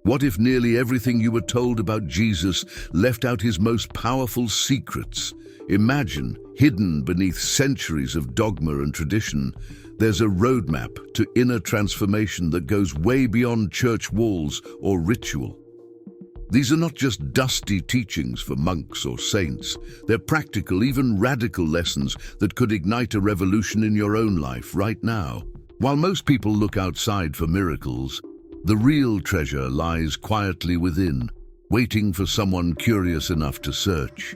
What if nearly everything you were told about Jesus left out his most powerful secrets? Imagine, hidden beneath centuries of dogma and tradition, there's a roadmap to inner transformation that goes way beyond church walls or ritual. These are not just dusty teachings for monks or saints. They're practical, even radical lessons that could ignite a revolution in your own life right now. While most people look outside for miracles, the real treasure lies quietly within, waiting for someone curious enough to search.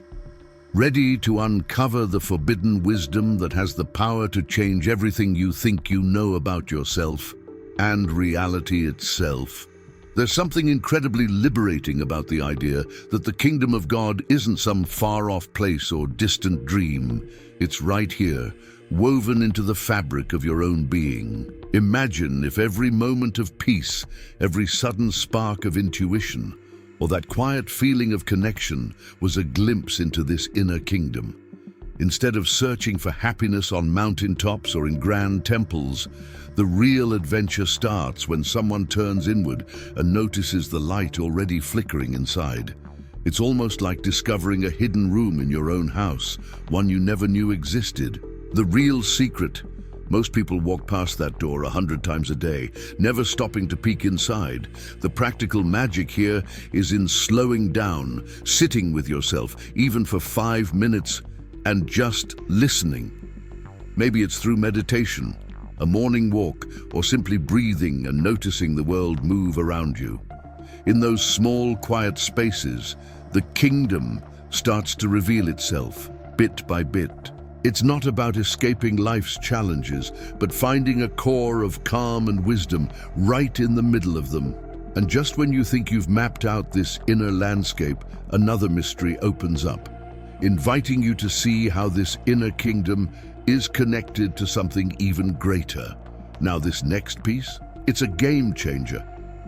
Ready to uncover the forbidden wisdom that has the power to change everything you think you know about yourself and reality itself. There's something incredibly liberating about the idea that the kingdom of God isn't some far-off place or distant dream. It's right here, woven into the fabric of your own being. Imagine if every moment of peace, every sudden spark of intuition, or that quiet feeling of connection was a glimpse into this inner kingdom. Instead of searching for happiness on mountaintops or in grand temples, the real adventure starts when someone turns inward and notices the light already flickering inside. It's almost like discovering a hidden room in your own house, one you never knew existed. The real secret. Most people walk past that door 100 times a day, never stopping to peek inside. The practical magic here is in slowing down, sitting with yourself, even for 5 minutes, and just listening. Maybe it's through meditation, a morning walk, or simply breathing and noticing the world move around you. In those small, quiet spaces, the kingdom starts to reveal itself, bit by bit. It's not about escaping life's challenges, but finding a core of calm and wisdom right in the middle of them. And just when you think you've mapped out this inner landscape, another mystery opens up, inviting you to see how this inner kingdom is connected to something even greater. Now this next piece, it's a game changer.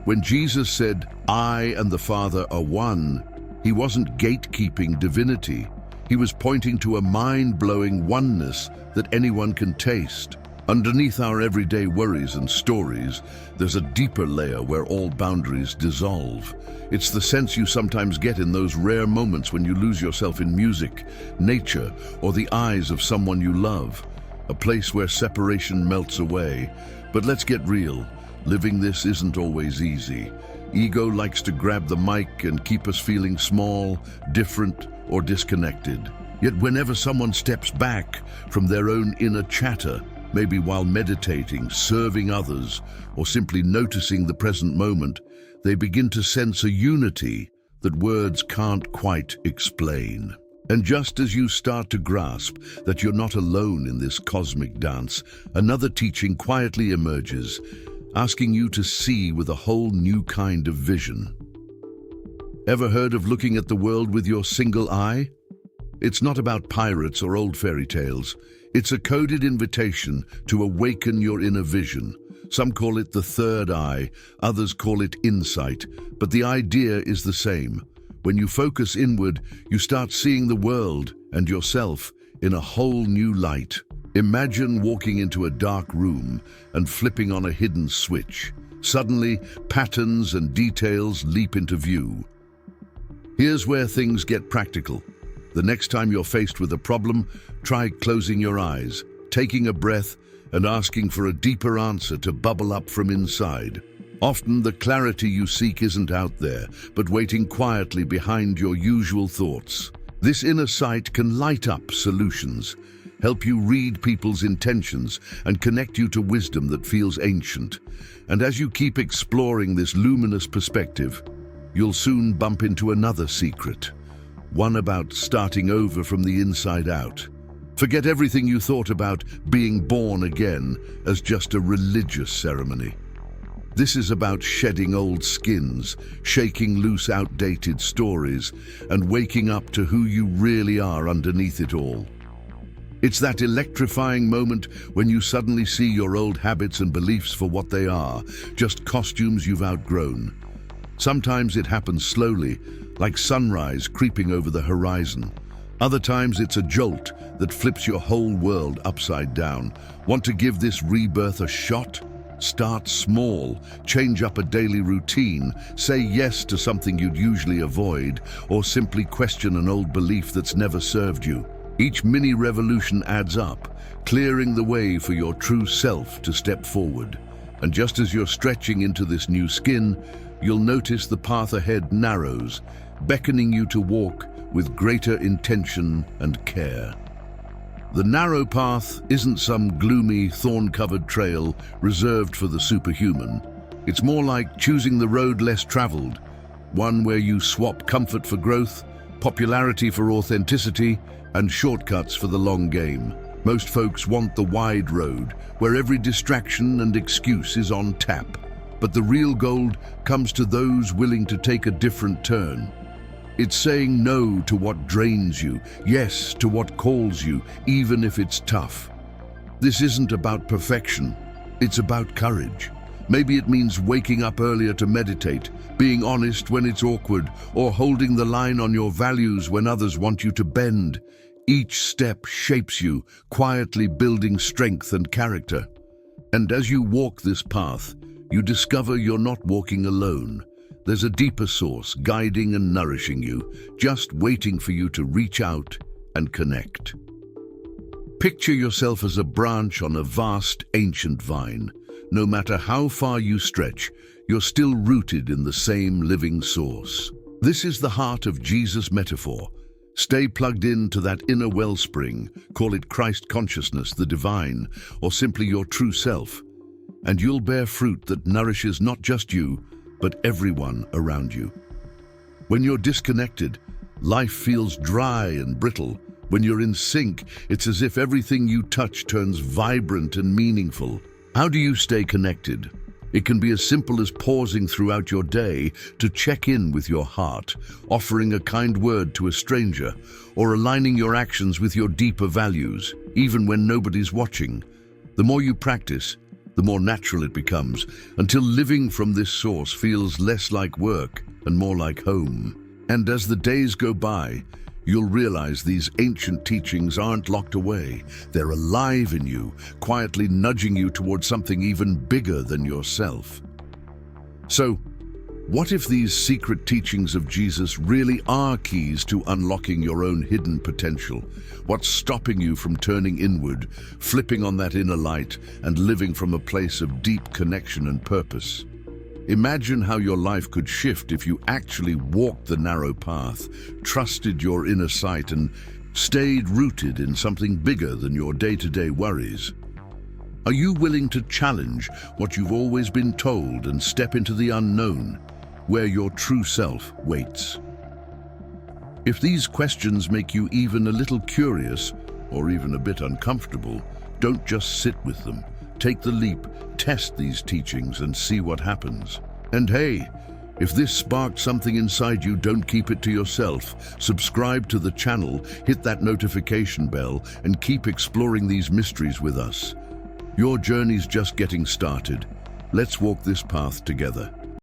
When Jesus said, "I and the Father are one," he wasn't gatekeeping divinity. He was pointing to a mind-blowing oneness that anyone can taste. Underneath our everyday worries and stories, there's a deeper layer where all boundaries dissolve. It's the sense you sometimes get in those rare moments when you lose yourself in music, nature, or the eyes of someone you love. A place where separation melts away. But let's get real. Living this isn't always easy. Ego likes to grab the mic and keep us feeling small, different, or disconnected. Yet whenever someone steps back from their own inner chatter, maybe while meditating, serving others, or simply noticing the present moment, they begin to sense a unity that words can't quite explain. And just as you start to grasp that you're not alone in this cosmic dance, another teaching quietly emerges, asking you to see with a whole new kind of vision. Ever heard of looking at the world with your single eye? It's not about pirates or old fairy tales. It's a coded invitation to awaken your inner vision. Some call it the third eye, others call it insight, but the idea is the same. When you focus inward, you start seeing the world and yourself in a whole new light. Imagine walking into a dark room and flipping on a hidden switch. Suddenly, patterns and details leap into view. Here's where things get practical. The next time you're faced with a problem, try closing your eyes, taking a breath, and asking for a deeper answer to bubble up from inside. Often the clarity you seek isn't out there, but waiting quietly behind your usual thoughts. This inner sight can light up solutions, help you read people's intentions, and connect you to wisdom that feels ancient. And as you keep exploring this luminous perspective, you'll soon bump into another secret, one about starting over from the inside out. Forget everything you thought about being born again as just a religious ceremony. This is about shedding old skins, shaking loose outdated stories, and waking up to who you really are underneath it all. It's that electrifying moment when you suddenly see your old habits and beliefs for what they are, just costumes you've outgrown. Sometimes it happens slowly, like sunrise creeping over the horizon. Other times it's a jolt that flips your whole world upside down. Want to give this rebirth a shot? Start small, change up a daily routine, say yes to something you'd usually avoid, or simply question an old belief that's never served you. Each mini revolution adds up, clearing the way for your true self to step forward. And just as you're stretching into this new skin, you'll notice the path ahead narrows, beckoning you to walk with greater intention and care. The narrow path isn't some gloomy, thorn-covered trail reserved for the superhuman. It's more like choosing the road less traveled, one where you swap comfort for growth, popularity for authenticity, and shortcuts for the long game. Most folks want the wide road, where every distraction and excuse is on tap. But the real gold comes to those willing to take a different turn. It's saying no to what drains you, yes to what calls you, even if it's tough. This isn't about perfection, it's about courage. Maybe it means waking up earlier to meditate, being honest when it's awkward, or holding the line on your values when others want you to bend. Each step shapes you, quietly building strength and character. And as you walk this path, you discover you're not walking alone. There's a deeper source guiding and nourishing you, just waiting for you to reach out and connect. Picture yourself as a branch on a vast, ancient vine. No matter how far you stretch, you're still rooted in the same living source. This is the heart of Jesus' metaphor. Stay plugged in to that inner wellspring, call it Christ consciousness, the divine, or simply your true self, and you'll bear fruit that nourishes not just you, but everyone around you. When you're disconnected, life feels dry and brittle. When you're in sync, it's as if everything you touch turns vibrant and meaningful. How do you stay connected? It can be as simple as pausing throughout your day to check in with your heart, offering a kind word to a stranger, or aligning your actions with your deeper values, even when nobody's watching. The more you practice, the more natural it becomes, until living from this source feels less like work and more like home. And as the days go by, you'll realize these ancient teachings aren't locked away. They're alive in you, quietly nudging you towards something even bigger than yourself. So, what if these secret teachings of Jesus really are keys to unlocking your own hidden potential? What's stopping you from turning inward, flipping on that inner light, and living from a place of deep connection and purpose? Imagine how your life could shift if you actually walked the narrow path, trusted your inner sight, and stayed rooted in something bigger than your day-to-day worries. Are you willing to challenge what you've always been told and step into the unknown, where your true self waits? If these questions make you even a little curious, or even a bit uncomfortable, don't just sit with them. Take the leap, test these teachings, and see what happens. And hey, if this sparked something inside you, don't keep it to yourself. Subscribe to the channel, hit that notification bell, and keep exploring these mysteries with us. Your journey's just getting started. Let's walk this path together.